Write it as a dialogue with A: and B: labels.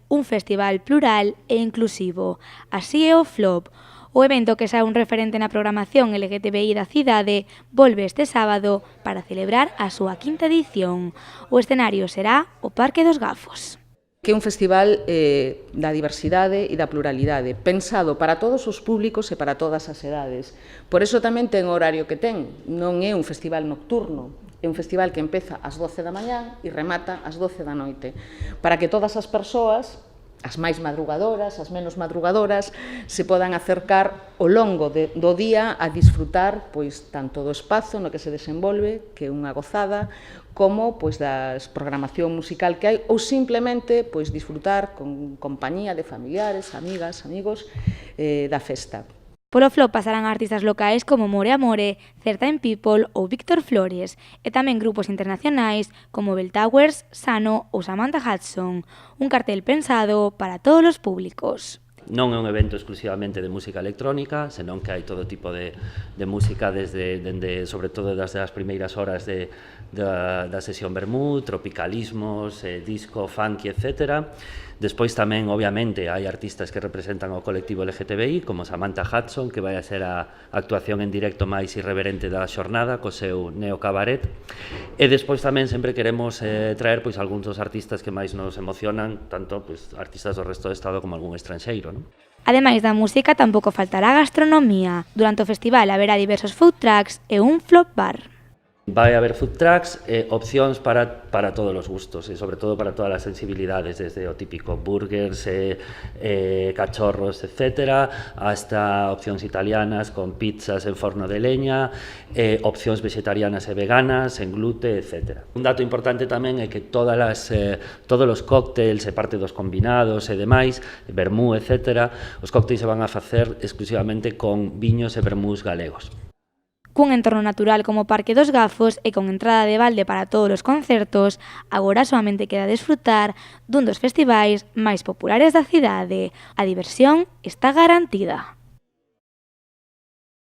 A: un festival plural e inclusivo. Así é o FLOP. O evento, que xa é un referente na programación LGTBI da cidade, volve este sábado para celebrar a súa quinta edición. O escenario será o Parque dos Gafos.
B: Que é un festival da diversidade e da pluralidade, pensado para todos os públicos e para todas as edades. Por iso tamén ten o horario que ten, non é un festival nocturno, é un festival que empeza ás 12 da mañá e remata ás 12 da noite, para que todas as persoas, as máis madrugadoras, as menos madrugadoras, se podan acercar ao longo do día a disfrutar pois tanto do espazo no que se desenvolve, que é unha gozada, como pois da programación musical que hai, ou simplemente pois disfrutar con compañía de familiares, amigas, amigos da festa.
A: Polo FLOP pasarán artistas locais como More Amore, Certain People ou Víctor Flores, e tamén grupos internacionais como Bell Towers, Sano ou Samantha Hudson, un cartel pensado para todos os públicos.
C: Non é un evento exclusivamente de música electrónica, senón que hai todo tipo de música desde sobre todo desde as primeiras horas da sesión vermú, tropicalismos, disco, funky, etc. Despois tamén, obviamente, hai artistas que representan o colectivo LGTBI, como Samantha Hudson, que vai a ser a actuación en directo máis irreverente da xornada, co seu Neo Cabaret. E despois tamén sempre queremos traer pois algúns dos artistas que máis nos emocionan, tanto pois artistas do resto do estado como algún estranxeiro, non?
A: Ademais da música, tampouco faltará gastronomía. Durante o festival haberá diversos food trucks e un flop bar.
C: Vai haber food trucks e opcións para todos os gustos e sobre todo para todas as sensibilidades, desde o típico burgers, cachorros, etc., hasta opcións italianas con pizzas en forno de leña, opcións vegetarianas e veganas, en glute, etc. Un dato importante tamén é que todos os cócteles e parte dos combinados e demais, vermú, etc., os cócteles se van a facer exclusivamente con viños e vermús galegos.
A: Cun entorno natural como o Parque dos Gafos e con entrada de balde para todos os concertos, agora soamente queda desfrutar dun dos festivais máis populares da cidade. A diversión está garantida.